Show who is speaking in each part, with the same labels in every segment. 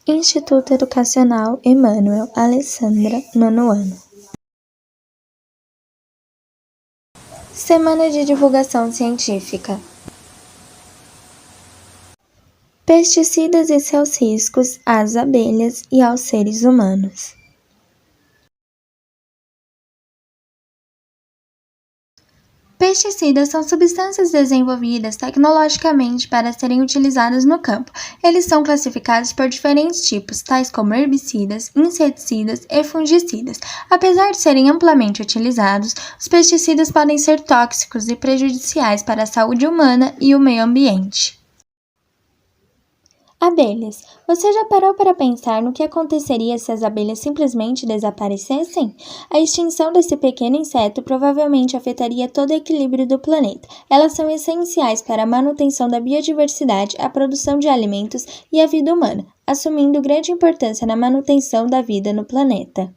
Speaker 1: Instituto Educacional Emanuel Alessandra, 9º ano. Semana de Divulgação Científica. Pesticidas e seus riscos às abelhas e aos seres humanos. Pesticidas são substâncias desenvolvidas tecnologicamente para serem utilizadas no campo. Eles são classificados por diferentes tipos, tais como herbicidas, inseticidas e fungicidas. Apesar de serem amplamente utilizados, os pesticidas podem ser tóxicos e prejudiciais para a saúde humana e o meio ambiente. Abelhas. Você já parou para pensar no que aconteceria se as abelhas simplesmente desaparecessem? A extinção desse pequeno inseto provavelmente afetaria todo o equilíbrio do planeta. Elas são essenciais para a manutenção da biodiversidade, a produção de alimentos e a vida humana, assumindo grande importância na manutenção da vida no planeta.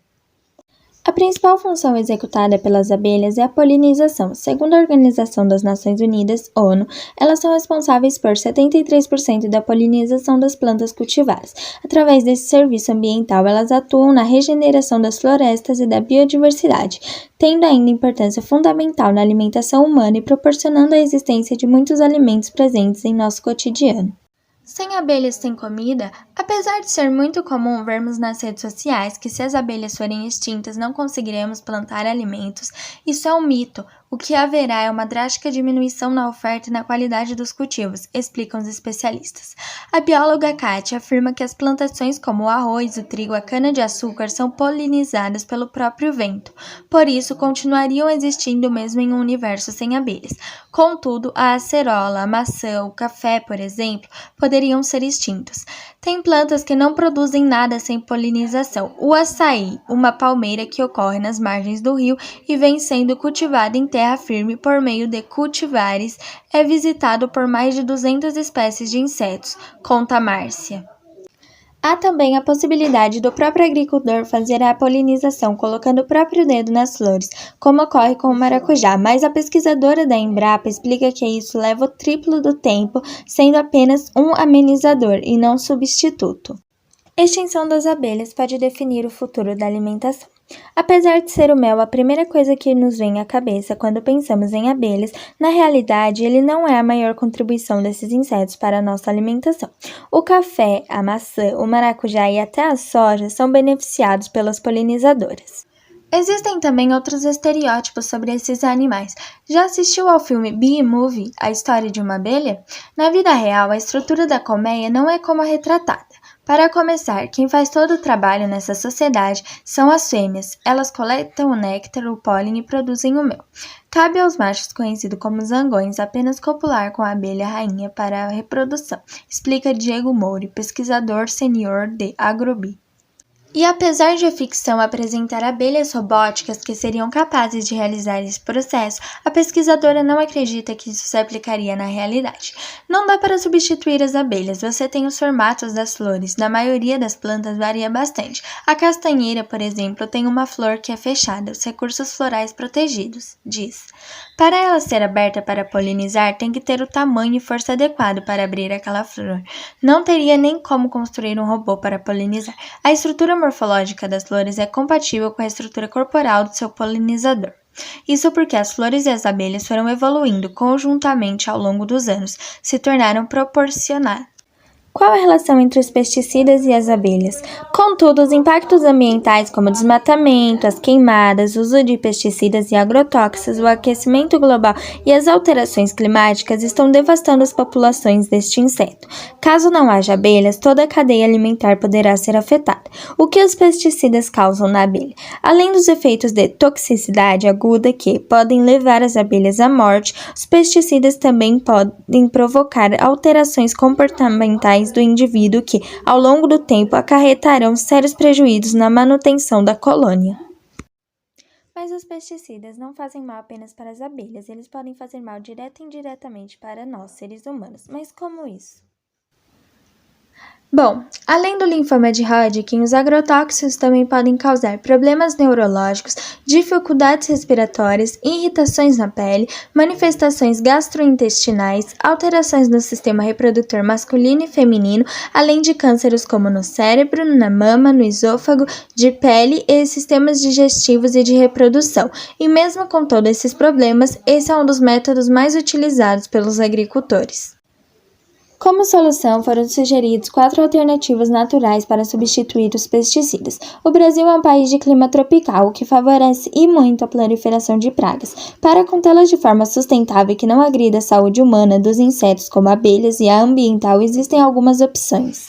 Speaker 1: A principal função executada pelas abelhas é a polinização. Segundo a Organização das Nações Unidas, ONU, elas são responsáveis por 73% da polinização das plantas cultivadas. Através desse serviço ambiental, elas atuam na regeneração das florestas e da biodiversidade, tendo ainda importância fundamental na alimentação humana e proporcionando a existência de muitos alimentos presentes em nosso cotidiano. Sem abelhas sem comida, apesar de ser muito comum vermos nas redes sociais que se as abelhas forem extintas não conseguiremos plantar alimentos, isso é um mito. O que haverá é uma drástica diminuição na oferta e na qualidade dos cultivos, explicam os especialistas. A bióloga Kátia afirma que as plantações como o arroz, o trigo, a cana-de-açúcar são polinizadas pelo próprio vento, por isso continuariam existindo mesmo em um universo sem abelhas. Contudo, a acerola, a maçã, o café, por exemplo, poderiam ser extintos. Tem plantas que não produzem nada sem polinização. O açaí, uma palmeira que ocorre nas margens do rio e vem sendo cultivada em terra firme por meio de cultivares, é visitado por mais de 200 espécies de insetos, conta Márcia. Há também a possibilidade do próprio agricultor fazer a polinização colocando o próprio dedo nas flores, como ocorre com o maracujá, mas a pesquisadora da Embrapa explica que isso leva o triplo do tempo, sendo apenas um amenizador e não substituto. Extinção das abelhas pode definir o futuro da alimentação. Apesar de ser o mel a primeira coisa que nos vem à cabeça quando pensamos em abelhas, na realidade ele não é a maior contribuição desses insetos para a nossa alimentação. O café, a maçã, o maracujá e até a soja são beneficiados pelas polinizadoras. Existem também outros estereótipos sobre esses animais. Já assistiu ao filme Bee Movie, A História de uma Abelha? Na vida real, a estrutura da colmeia não é como a retratada. Para começar, quem faz todo o trabalho nessa sociedade são as fêmeas. Elas coletam o néctar, o pólen e produzem o mel. Cabe aos machos, conhecidos como zangões, apenas copular com a abelha rainha para a reprodução, explica Diego Moura, pesquisador sênior de Agrobi. E apesar de a ficção apresentar abelhas robóticas que seriam capazes de realizar esse processo, a pesquisadora não acredita que isso se aplicaria na realidade. Não dá para substituir as abelhas, você tem os formatos das flores, na maioria das plantas varia bastante. A castanheira, por exemplo, tem uma flor que é fechada, os recursos florais protegidos, diz. Para ela ser aberta para polinizar, tem que ter o tamanho e força adequado para abrir aquela flor. Não teria nem como construir um robô para polinizar. A estrutura morfológica das flores é compatível com a estrutura corporal do seu polinizador. Isso porque as flores e as abelhas foram evoluindo conjuntamente ao longo dos anos, se tornaram proporcionais. Qual a relação entre os pesticidas e as abelhas? Contudo, os impactos ambientais como o desmatamento, as queimadas, o uso de pesticidas e agrotóxicos, o aquecimento global e as alterações climáticas estão devastando as populações deste inseto. Caso não haja abelhas, toda a cadeia alimentar poderá ser afetada. O que os pesticidas causam na abelha? Além dos efeitos de toxicidade aguda que podem levar as abelhas à morte, os pesticidas também podem provocar alterações comportamentais do indivíduo que, ao longo do tempo, acarretarão sérios prejuízos na manutenção da colônia. Mas os pesticidas não fazem mal apenas para as abelhas, eles podem fazer mal direto e indiretamente para nós, seres humanos. Mas como isso? Bom, além do linfoma de Hodgkin, os agrotóxicos também podem causar problemas neurológicos, dificuldades respiratórias, irritações na pele, manifestações gastrointestinais, alterações no sistema reprodutor masculino e feminino, além de cânceres como no cérebro, na mama, no esôfago, de pele e sistemas digestivos e de reprodução. E mesmo com todos esses problemas, esse é um dos métodos mais utilizados pelos agricultores. Como solução, foram sugeridos 4 alternativas naturais para substituir os pesticidas. O Brasil é um país de clima tropical, o que favorece e muito a proliferação de pragas. Para contê-las de forma sustentável e que não agrida a saúde humana dos insetos como abelhas e a ambiental, existem algumas opções.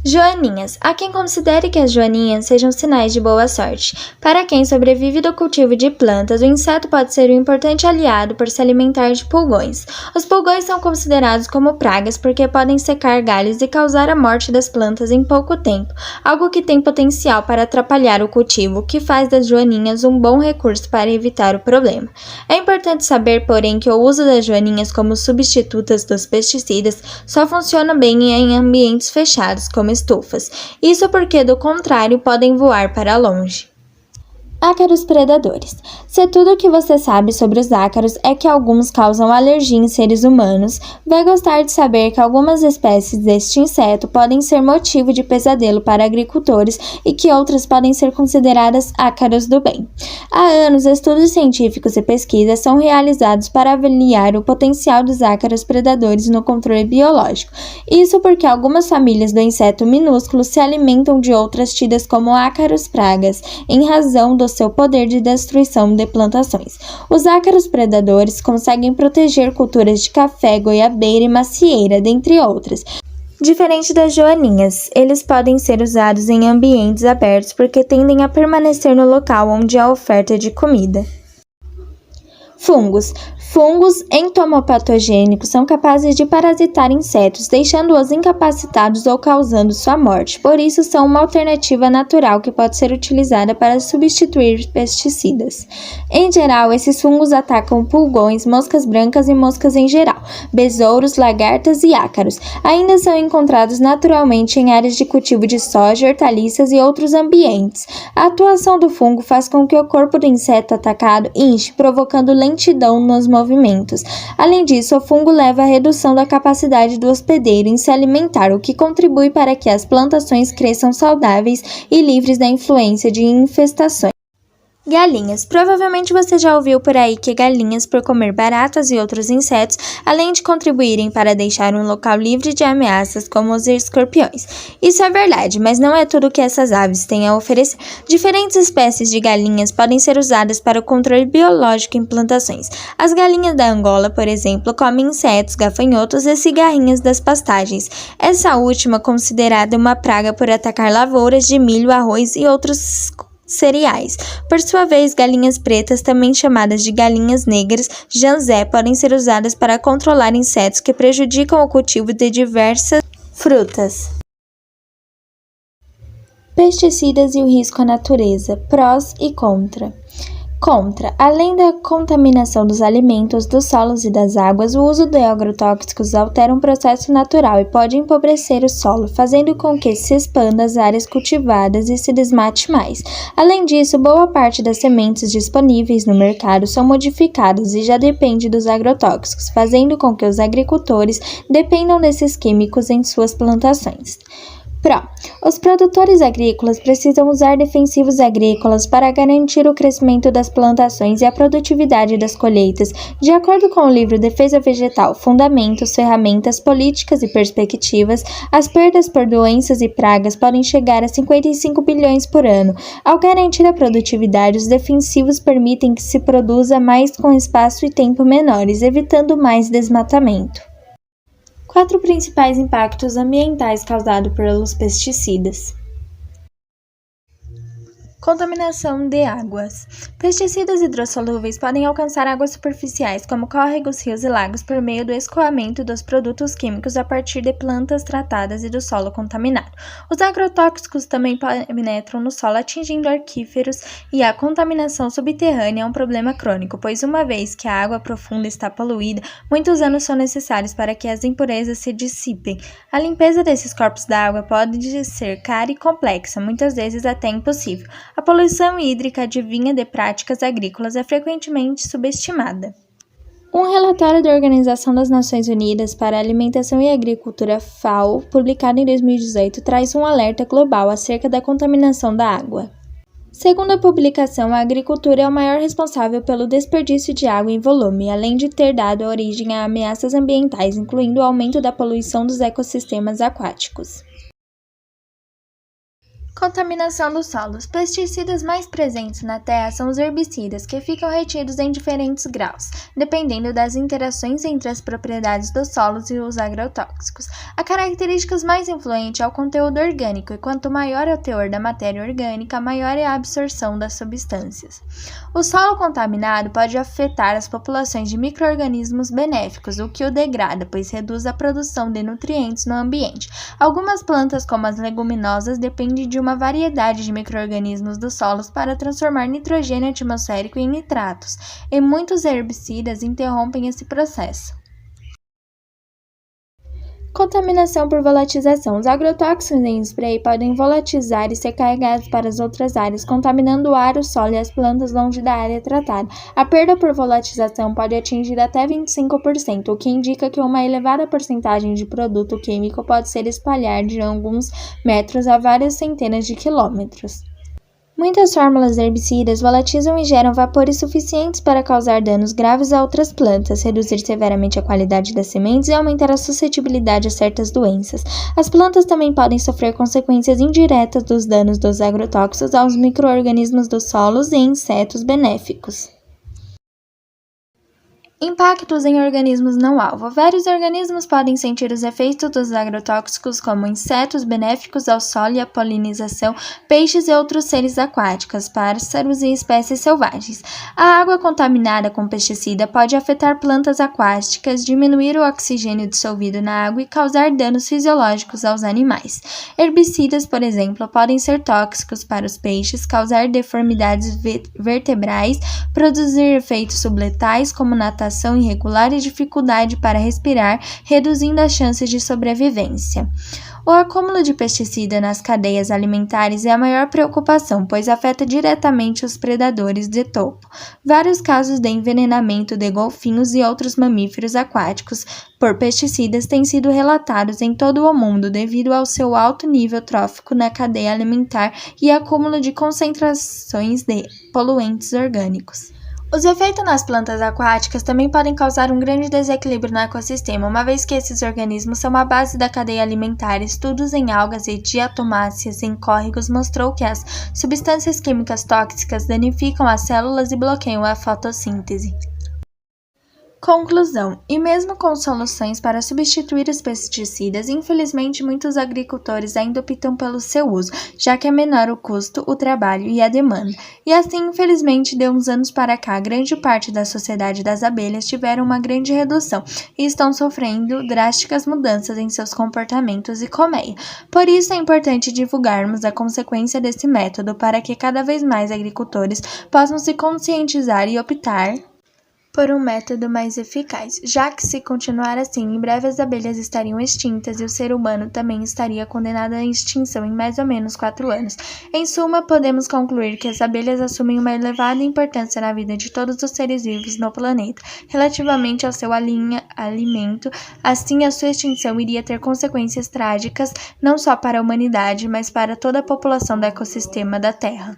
Speaker 1: Joaninhas. Há quem considere que as joaninhas sejam sinais de boa sorte. Para quem sobrevive do cultivo de plantas, o inseto pode ser um importante aliado por se alimentar de pulgões. Os pulgões são considerados como pragas porque podem secar galhos e causar a morte das plantas em pouco tempo, algo que tem potencial para atrapalhar o cultivo, o que faz das joaninhas um bom recurso para evitar o problema. É importante saber, porém, que o uso das joaninhas como substitutas dos pesticidas só funciona bem em ambientes fechados, como estufas. Isso porque, do contrário, podem voar para longe. Ácaros predadores. Se tudo o que você sabe sobre os ácaros é que alguns causam alergia em seres humanos, vai gostar de saber que algumas espécies deste inseto podem ser motivo de pesadelo para agricultores e que outras podem ser consideradas ácaros do bem. Há anos, estudos científicos e pesquisas são realizados para avaliar o potencial dos ácaros predadores no controle biológico. Isso porque algumas famílias do inseto minúsculo se alimentam de outras tidas como ácaros pragas, em razão do seu poder de destruição de plantações. Os ácaros predadores conseguem proteger culturas de café, goiabeira e macieira, dentre outras. Diferente das joaninhas, eles podem ser usados em ambientes abertos porque tendem a permanecer no local onde há oferta de comida. Fungos. Fungos entomopatogênicos são capazes de parasitar insetos, deixando-os incapacitados ou causando sua morte. Por isso, são uma alternativa natural que pode ser utilizada para substituir pesticidas. Em geral, esses fungos atacam pulgões, moscas brancas e moscas em geral, besouros, lagartas e ácaros. Ainda são encontrados naturalmente em áreas de cultivo de soja, hortaliças e outros ambientes. A atuação do fungo faz com que o corpo do inseto atacado inche, provocando lentidão nos movimentos. Além disso, o fungo leva à redução da capacidade do hospedeiro em se alimentar, o que contribui para que as plantações cresçam saudáveis e livres da influência de infestações. Galinhas. Provavelmente você já ouviu por aí que galinhas, por comer baratas e outros insetos, além de contribuírem para deixar um local livre de ameaças como os escorpiões. Isso é verdade, mas não é tudo que essas aves têm a oferecer. Diferentes espécies de galinhas podem ser usadas para o controle biológico em plantações. As galinhas da Angola, por exemplo, comem insetos, gafanhotos e cigarrinhas das pastagens. Essa última considerada uma praga por atacar lavouras de milho, arroz e outros cereais. Por sua vez, galinhas pretas, também chamadas de galinhas negras, janzé, podem ser usadas para controlar insetos que prejudicam o cultivo de diversas frutas. Pesticidas e o risco à natureza, prós e contra. Contra. Além da contaminação dos alimentos, dos solos e das águas, o uso de agrotóxicos altera um processo natural e pode empobrecer o solo, fazendo com que se expanda as áreas cultivadas e se desmate mais. Além disso, boa parte das sementes disponíveis no mercado são modificadas e já depende dos agrotóxicos, fazendo com que os agricultores dependam desses químicos em suas plantações. Pró. Os produtores agrícolas precisam usar defensivos agrícolas para garantir o crescimento das plantações e a produtividade das colheitas. De acordo com o livro Defesa Vegetal, Fundamentos, Ferramentas, Políticas e Perspectivas, as perdas por doenças e pragas podem chegar a 55 bilhões por ano. Ao garantir a produtividade, os defensivos permitem que se produza mais com espaço e tempo menores, evitando mais desmatamento. 4 principais impactos ambientais causados pelos pesticidas. Contaminação de águas. Pesticidas hidrossolúveis podem alcançar águas superficiais, como córregos, rios e lagos, por meio do escoamento dos produtos químicos a partir de plantas tratadas e do solo contaminado. Os agrotóxicos também penetram no solo, atingindo aquíferos, e a contaminação subterrânea é um problema crônico, pois uma vez que a água profunda está poluída, muitos anos são necessários para que as impurezas se dissipem. A limpeza desses corpos d'água pode ser cara e complexa, muitas vezes até impossível. A poluição hídrica advinha de práticas agrícolas é frequentemente subestimada. Um relatório da Organização das Nações Unidas para a Alimentação e Agricultura, FAO, publicado em 2018, traz um alerta global acerca da contaminação da água. Segundo a publicação, a agricultura é o maior responsável pelo desperdício de água em volume, além de ter dado origem a ameaças ambientais, incluindo o aumento da poluição dos ecossistemas aquáticos. Contaminação dos solos. Pesticidas mais presentes na terra são os herbicidas, que ficam retidos em diferentes graus, dependendo das interações entre as propriedades dos solos e os agrotóxicos. A característica mais influente é o conteúdo orgânico, e quanto maior é o teor da matéria orgânica, maior é a absorção das substâncias. O solo contaminado pode afetar as populações de micro-organismos benéficos, o que o degrada, pois reduz a produção de nutrientes no ambiente. Algumas plantas, como as leguminosas, dependem de uma variedade de micro-organismos dos solos para transformar nitrogênio atmosférico em nitratos, e muitos herbicidas interrompem esse processo. Contaminação por volatização. Os agrotóxicos em spray podem volatilizar e ser carregados para as outras áreas, contaminando o ar, o solo e as plantas longe da área tratada. A perda por volatização pode atingir até 25%, o que indica que uma elevada porcentagem de produto químico pode ser espalhada de alguns metros a várias centenas de quilômetros. Muitas fórmulas herbicidas volatilizam e geram vapores suficientes para causar danos graves a outras plantas, reduzir severamente a qualidade das sementes e aumentar a suscetibilidade a certas doenças. As plantas também podem sofrer consequências indiretas dos danos dos agrotóxicos aos micro-organismos dos solos e insetos benéficos. Impactos em organismos não-alvo. Vários organismos podem sentir os efeitos dos agrotóxicos, como insetos benéficos ao solo e à polinização, peixes e outros seres aquáticos, pássaros e espécies selvagens. A água contaminada com pesticida pode afetar plantas aquáticas, diminuir o oxigênio dissolvido na água e causar danos fisiológicos aos animais. Herbicidas, por exemplo, podem ser tóxicos para os peixes, causar deformidades vertebrais, produzir efeitos subletais como natação irregular e dificuldade para respirar, reduzindo as chances de sobrevivência. O acúmulo de pesticida nas cadeias alimentares é a maior preocupação, pois afeta diretamente os predadores de topo. Vários casos de envenenamento de golfinhos e outros mamíferos aquáticos por pesticidas têm sido relatados em todo o mundo devido ao seu alto nível trófico na cadeia alimentar e acúmulo de concentrações de poluentes orgânicos. Os efeitos nas plantas aquáticas também podem causar um grande desequilíbrio no ecossistema, uma vez que esses organismos são a base da cadeia alimentar. Estudos em algas e diatomáceas em córregos mostrou que as substâncias químicas tóxicas danificam as células e bloqueiam a fotossíntese. Conclusão. E mesmo com soluções para substituir os pesticidas, infelizmente muitos agricultores ainda optam pelo seu uso, já que é menor o custo, o trabalho e a demanda. E assim, infelizmente, de uns anos para cá, grande parte da sociedade das abelhas tiveram uma grande redução e estão sofrendo drásticas mudanças em seus comportamentos e colmeia. Por isso é importante divulgarmos a consequência desse método para que cada vez mais agricultores possam se conscientizar e optar por um método mais eficaz, já que se continuar assim, em breve as abelhas estariam extintas e o ser humano também estaria condenado à extinção em mais ou menos 4 anos. Em suma, podemos concluir que as abelhas assumem uma elevada importância na vida de todos os seres vivos no planeta, relativamente ao seu alimento. Assim, a sua extinção iria ter consequências trágicas não só para a humanidade, mas para toda a população do ecossistema da Terra.